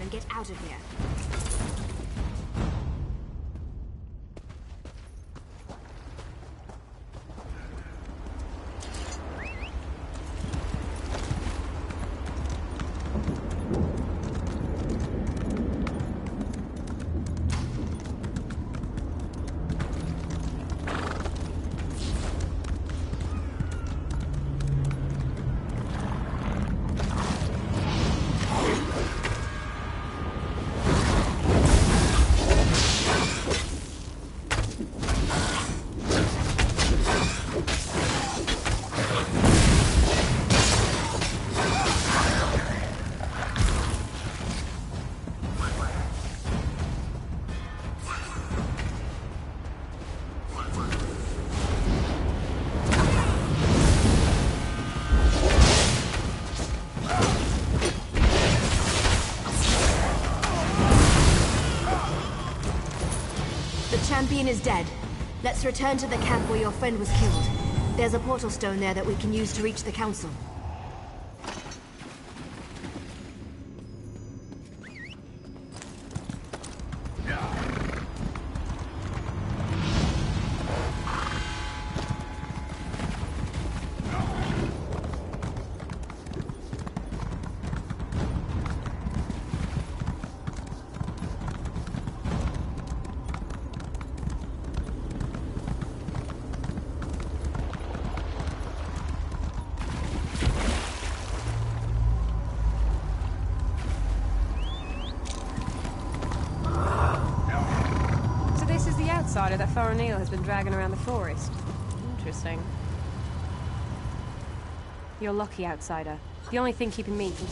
And get out of here. Champion is dead. Let's return to the camp where your friend was killed. There's a portal stone there that we can use to reach the council. That Faranil has been dragging around the forest. Interesting. You're lucky, outsider. The only thing keeping me from...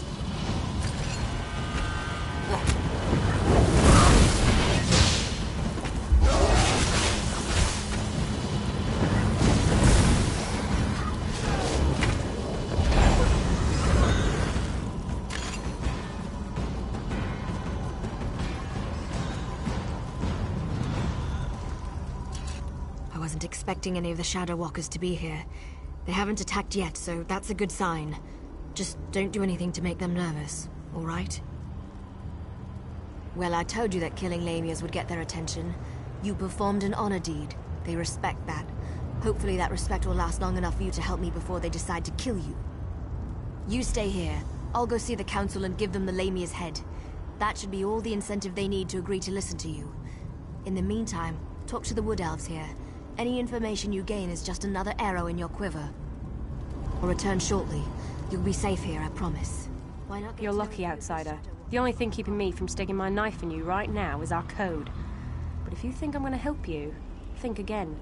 Expecting any of the Shadow Walkers to be here. They haven't attacked yet, so that's a good sign. Just don't do anything to make them nervous, all right? Well, I told you that killing Lamias would get their attention. You performed an honor deed. They respect that. Hopefully that respect will last long enough for you to help me before they decide to kill you. You stay here. I'll go see the council and give them the Lamia's head. That should be all the incentive they need to agree to listen to you. In the meantime, talk to the Wood Elves here. Any information you gain is just another arrow in your quiver. I'll return shortly. You'll be safe here, I promise. Why not? You're lucky, outsider. The only thing keeping me from sticking my knife in you right now is our code. But if you think I'm gonna help you, think again.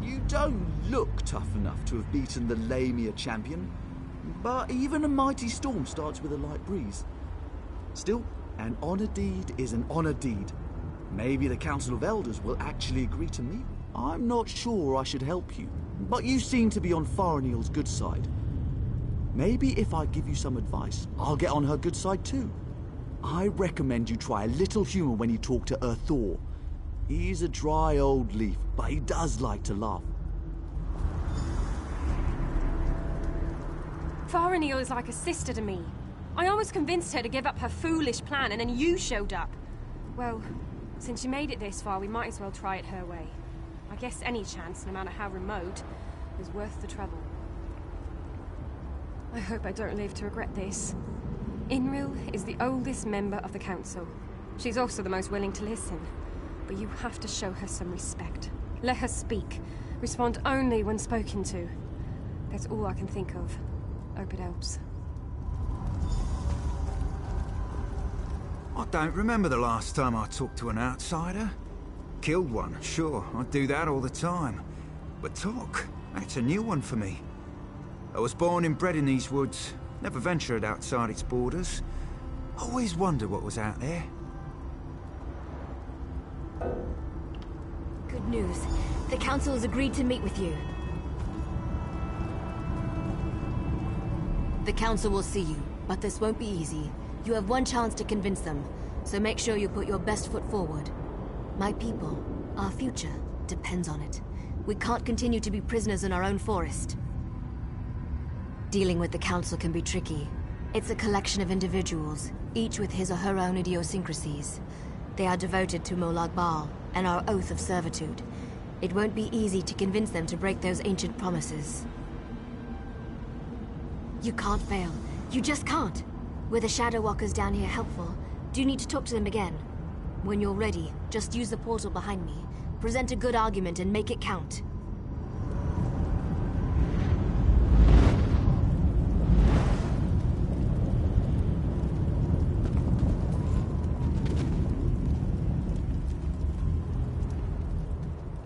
You don't look tough enough to have beaten the Lamia champion, but even a mighty storm starts with a light breeze. Still, an honor deed is an honor deed. Maybe the Council of Elders will actually agree to meet. I'm not sure I should help you, but you seem to be on Faranil's good side. Maybe if I give you some advice, I'll get on her good side too. I recommend you try a little humor when you talk to Thor. He's a dry old leaf, but he does like to laugh. Faranil is like a sister to me. I always convinced her to give up her foolish plan, and then you showed up. Well, since you made it this far, we might as well try it her way. I guess any chance, no matter how remote, is worth the trouble. I hope I don't live to regret this. Inril is the oldest member of the council. She's also the most willing to listen. But you have to show her some respect. Let her speak. Respond only when spoken to. That's all I can think of. Hope it helps. I don't remember the last time I talked to an outsider. Killed one, sure, I do that all the time. But talk, that's a new one for me. I was born and bred in these woods, never ventured outside its borders. Always wondered what was out there. Good news. The Council has agreed to meet with you. The Council will see you, but this won't be easy. You have one chance to convince them, so make sure you put your best foot forward. My people, our future, depends on it. We can't continue to be prisoners in our own forest. Dealing with the Council can be tricky. It's a collection of individuals, each with his or her own idiosyncrasies. They are devoted to Molag Bal and our oath of servitude. It won't be easy to convince them to break those ancient promises. You can't fail. You just can't. Were the Shadow Walkers down here helpful? Do you need to talk to them again? When you're ready, just use the portal behind me. Present a good argument and make it count.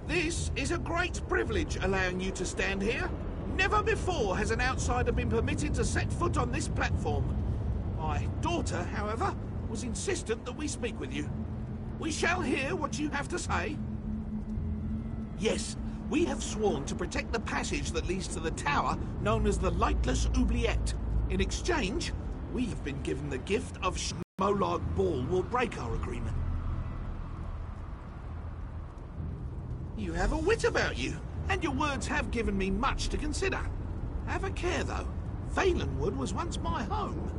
This is a great privilege allowing you to stand here. Never before has an outsider been permitted to set foot on this platform. My daughter, however, was insistent that we speak with you. We shall hear what you have to say. Yes, we have sworn to protect the passage that leads to the tower known as the Lightless Oubliette. In exchange, we have been given the gift of Molag Bal will break our agreement. You have a wit about you, and your words have given me much to consider. Have a care, though. Valenwood was once my home.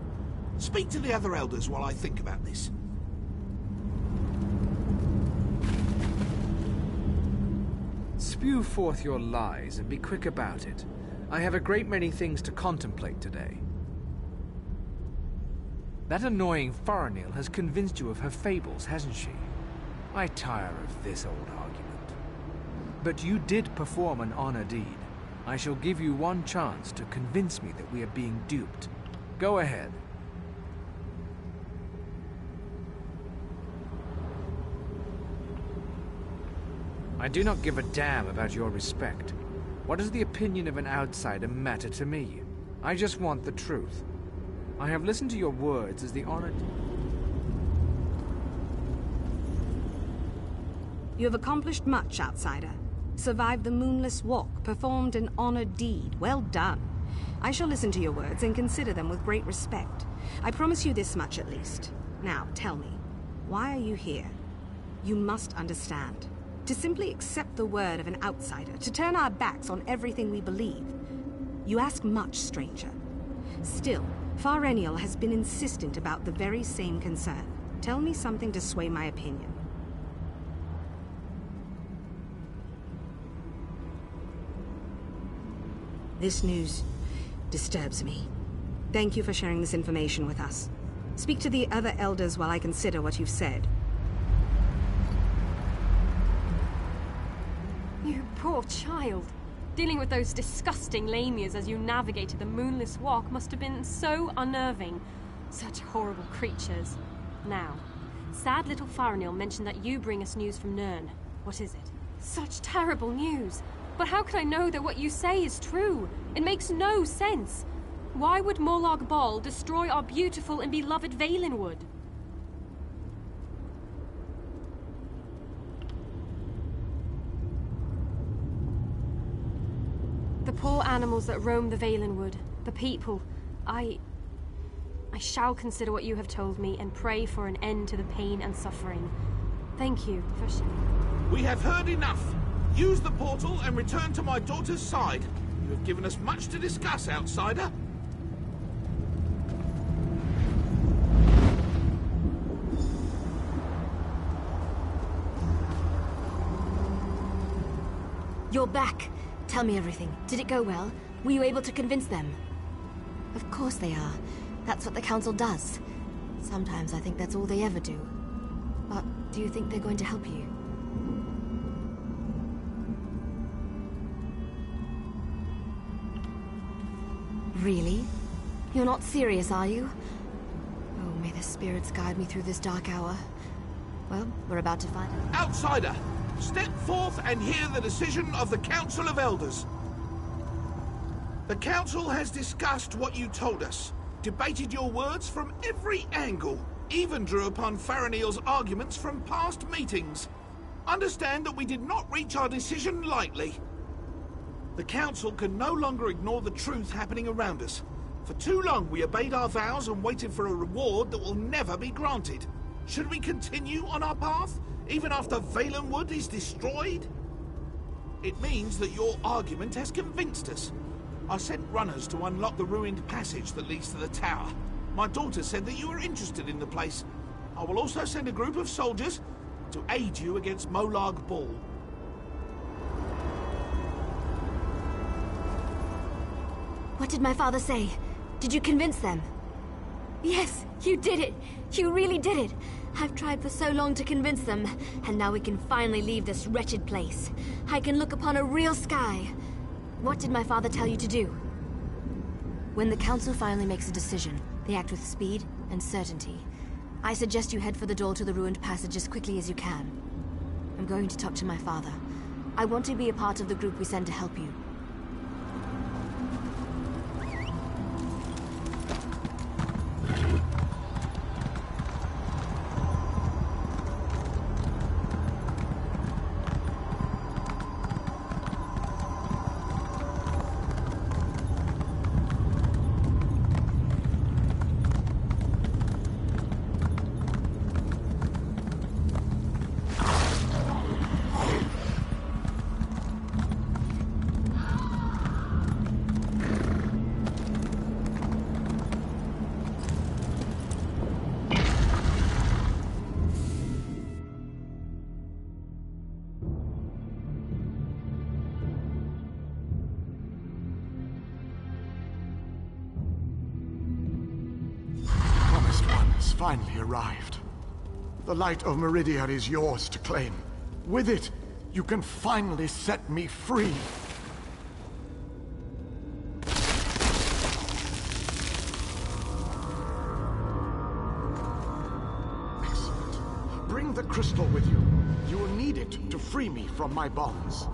Speak to the other elders while I think about this. Spew forth your lies and be quick about it. I have a great many things to contemplate today. That annoying Faranil has convinced you of her fables, hasn't she? I tire of this old argument. But you did perform an honor deed. I shall give you one chance to convince me that we are being duped. Go ahead. I do not give a damn about your respect. What does the opinion of an outsider matter to me? I just want the truth. I have listened to your words as the honored... You have accomplished much, outsider. Survived the Moonless Walk, performed an honored deed. Well done. I shall listen to your words and consider them with great respect. I promise you this much at least. Now, tell me, why are you here? You must understand. To simply accept the word of an outsider, to turn our backs on everything we believe. You ask much, stranger. Still, Faranil has been insistent about the very same concern. Tell me something to sway my opinion. This news disturbs me. Thank you for sharing this information with us. Speak to the other elders while I consider what you've said. You poor child. Dealing with those disgusting lamias as you navigated the Moonless Walk must have been so unnerving. Such horrible creatures. Now, sad little Faranil mentioned that you bring us news from Nirn. What is it? Such terrible news. But how can I know that what you say is true? It makes no sense. Why would Molag Bal destroy our beautiful and beloved Valenwood? The poor animals that roam the Valenwood, the people, I shall consider what you have told me and pray for an end to the pain and suffering. Thank you for sharing. We have heard enough. Use the portal and return to my daughter's side. You have given us much to discuss, outsider. You're back. Tell me everything. Did it go well? Were you able to convince them? Of course they are. That's what the Council does. Sometimes I think that's all they ever do. But do you think they're going to help you? Really? You're not serious, are you? Oh, may the spirits guide me through this dark hour. Well, we're about to find out. Outsider, step forth and hear the decision of the Council of Elders. The Council has discussed what you told us. debated your words from every angle, even drew upon Faranil's arguments from past meetings. Understand that we did not reach our decision lightly. The Council can no longer ignore the truth happening around us. For too long we obeyed our vows and waited for a reward that will never be granted. Should we continue on our path, even after Valenwood is destroyed? It means that your argument has convinced us. I sent runners to unlock the ruined passage that leads to the tower. My daughter said that you were interested in the place. I will also send a group of soldiers to aid you against Molag Bal. What did my father say? Did you convince them? Yes, you did it! You really did it! I've tried for so long to convince them, and now we can finally leave this wretched place. I can look upon a real sky. What did my father tell you to do? When the Council finally makes a decision, they act with speed and certainty. I suggest you head for the door to the ruined passage as quickly as you can. I'm going to talk to my father. I want to be a part of the group we send to help you. Finally arrived. The light of Meridia is yours to claim. With it, you can finally set me free. Excellent. Bring the crystal with you. You will need it to free me from my bonds.